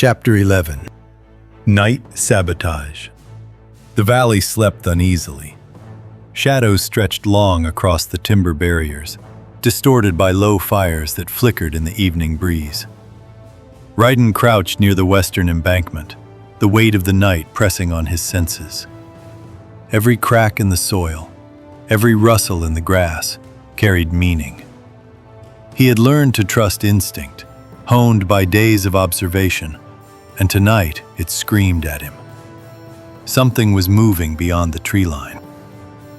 Chapter 11. Night Sabotage. The valley slept uneasily. Shadows stretched long across the timber barriers, distorted by low fires that flickered in the evening breeze. Raiden crouched near the western embankment, the weight of the night pressing on his senses. Every crack in the soil, every rustle in the grass, carried meaning. He had learned to trust instinct, honed by days of observation, and tonight it screamed at him. Something was moving beyond the tree line.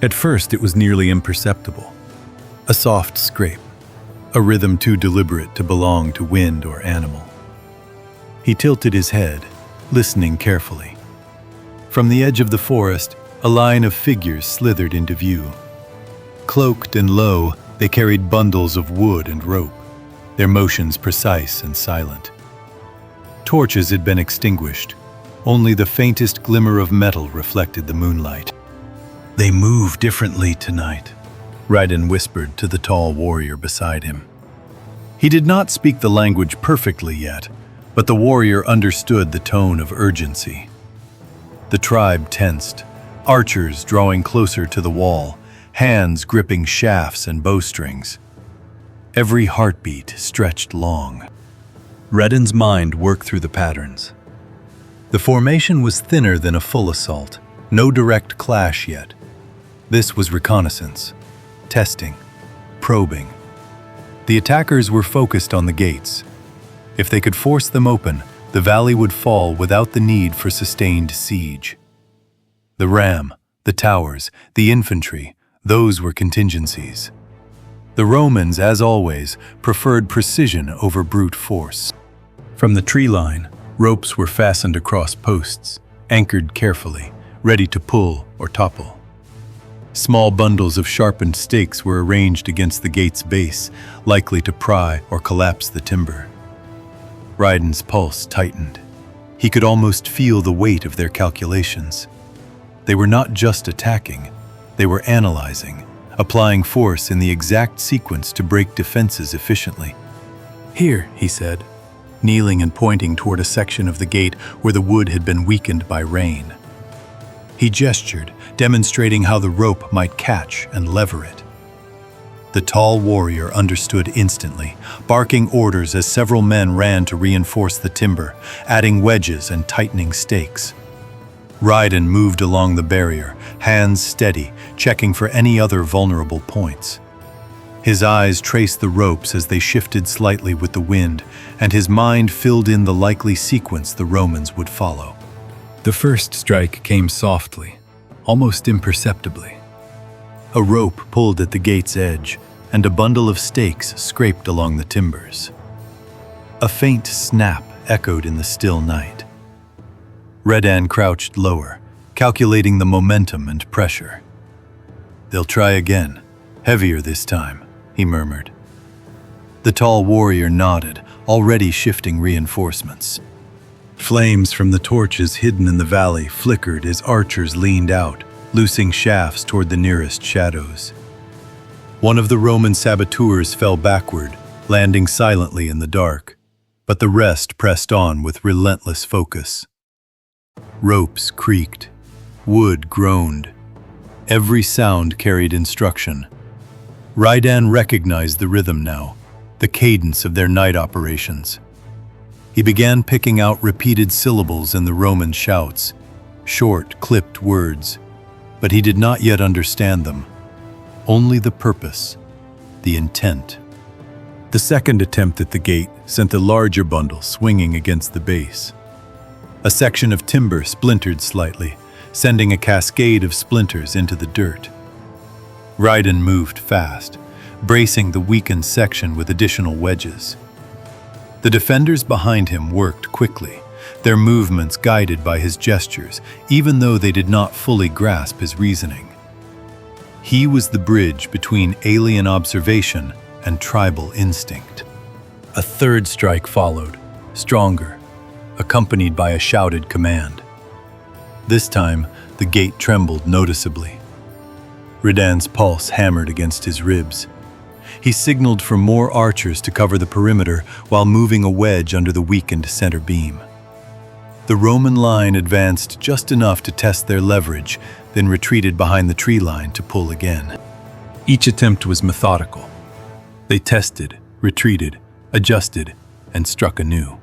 At first it was nearly imperceptible. A soft scrape, a rhythm too deliberate to belong to wind or animal. He tilted his head, listening carefully. From the edge of the forest, a line of figures slithered into view. Cloaked and low, they carried bundles of wood and rope, their motions precise and silent. Torches had been extinguished. Only the faintest glimmer of metal reflected the moonlight. "They move differently tonight," Raiden whispered to the tall warrior beside him. He did not speak the language perfectly yet, but the warrior understood the tone of urgency. The tribe tensed, archers drawing closer to the wall, hands gripping shafts and bowstrings. Every heartbeat stretched long. Raiden's mind worked through the patterns. The formation was thinner than a full assault, no direct clash yet. This was reconnaissance, testing, probing. The attackers were focused on the gates. If they could force them open, the valley would fall without the need for sustained siege. The ram, the towers, the infantry, those were contingencies. The Romans, as always, preferred precision over brute force. From the tree line, ropes were fastened across posts, anchored carefully, ready to pull or topple. Small bundles of sharpened stakes were arranged against the gate's base, likely to pry or collapse the timber. Raiden's pulse tightened. He could almost feel the weight of their calculations. They were not just attacking, they were analyzing, applying force in the exact sequence to break defenses efficiently. "Here," he said, kneeling and pointing toward a section of the gate where the wood had been weakened by rain. He gestured, demonstrating how the rope might catch and lever it. The tall warrior understood instantly, barking orders as several men ran to reinforce the timber, adding wedges and tightening stakes. Raiden moved along the barrier, hands steady, checking for any other vulnerable points. His eyes traced the ropes as they shifted slightly with the wind, and his mind filled in the likely sequence the Romans would follow. The first strike came softly, almost imperceptibly. A rope pulled at the gate's edge, and a bundle of stakes scraped along the timbers. A faint snap echoed in the still night. Raiden crouched lower, calculating the momentum and pressure. "They'll try again, heavier this time," he murmured. The tall warrior nodded, already shifting reinforcements. Flames from the torches hidden in the valley flickered as archers leaned out, loosing shafts toward the nearest shadows. One of the Roman saboteurs fell backward, landing silently in the dark, but the rest pressed on with relentless focus. Ropes creaked, wood groaned. Every sound carried instruction. Raiden recognized the rhythm now, the cadence of their night operations. He began picking out repeated syllables in the Roman shouts, short, clipped words, but he did not yet understand them. Only the purpose, the intent. The second attempt at the gate sent a larger bundle swinging against the base. A section of timber splintered slightly, sending a cascade of splinters into the dirt. Raiden moved fast, bracing the weakened section with additional wedges. The defenders behind him worked quickly, their movements guided by his gestures, even though they did not fully grasp his reasoning. He was the bridge between alien observation and tribal instinct. A third strike followed, stronger, accompanied by a shouted command. This time, the gate trembled noticeably. Raiden's pulse hammered against his ribs. He signaled for more archers to cover the perimeter while moving a wedge under the weakened center beam. The Roman line advanced just enough to test their leverage, then retreated behind the tree line to pull again. Each attempt was methodical. They tested, retreated, adjusted, and struck anew.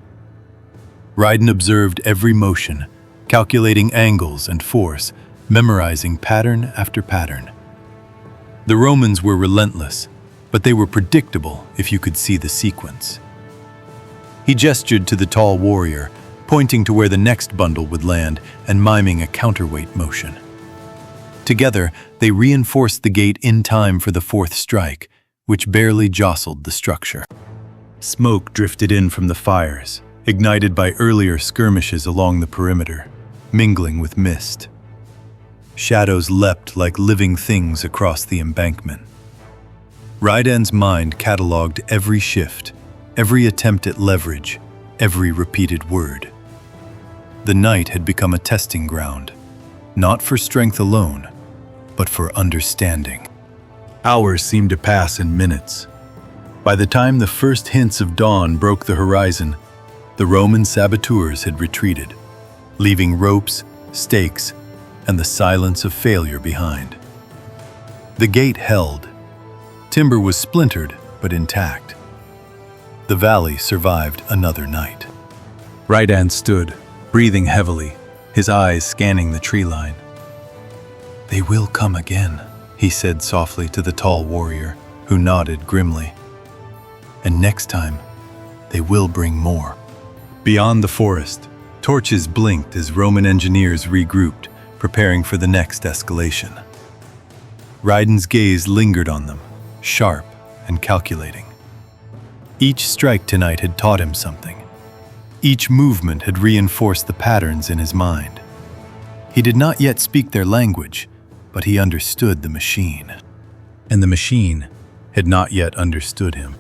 Raiden observed every motion, calculating angles and force, memorizing pattern after pattern. The Romans were relentless, but they were predictable if you could see the sequence. He gestured to the tall warrior, pointing to where the next bundle would land and miming a counterweight motion. Together, they reinforced the gate in time for the fourth strike, which barely jostled the structure. Smoke drifted in from the fires, ignited by earlier skirmishes along the perimeter, mingling with mist. Shadows leapt like living things across the embankment. Raiden's mind cataloged every shift, every attempt at leverage, every repeated word. The night had become a testing ground, not for strength alone, but for understanding. Hours seemed to pass in minutes. By the time the first hints of dawn broke the horizon, the Roman saboteurs had retreated, leaving ropes, stakes, and the silence of failure behind. The gate held. Timber was splintered, but intact. The valley survived another night. Raiden stood, breathing heavily, his eyes scanning the tree line. "They will come again," he said softly to the tall warrior, who nodded grimly. "And next time, they will bring more." Beyond the forest, torches blinked as Roman engineers regrouped, preparing for the next escalation. Raiden's gaze lingered on them, sharp and calculating. Each strike tonight had taught him something. Each movement had reinforced the patterns in his mind. He did not yet speak their language, but he understood the machine. And the machine had not yet understood him.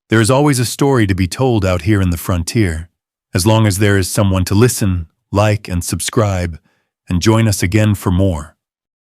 There is always a story to be told out here in the frontier, as long as there is someone to listen, like, and subscribe, and join us again for more.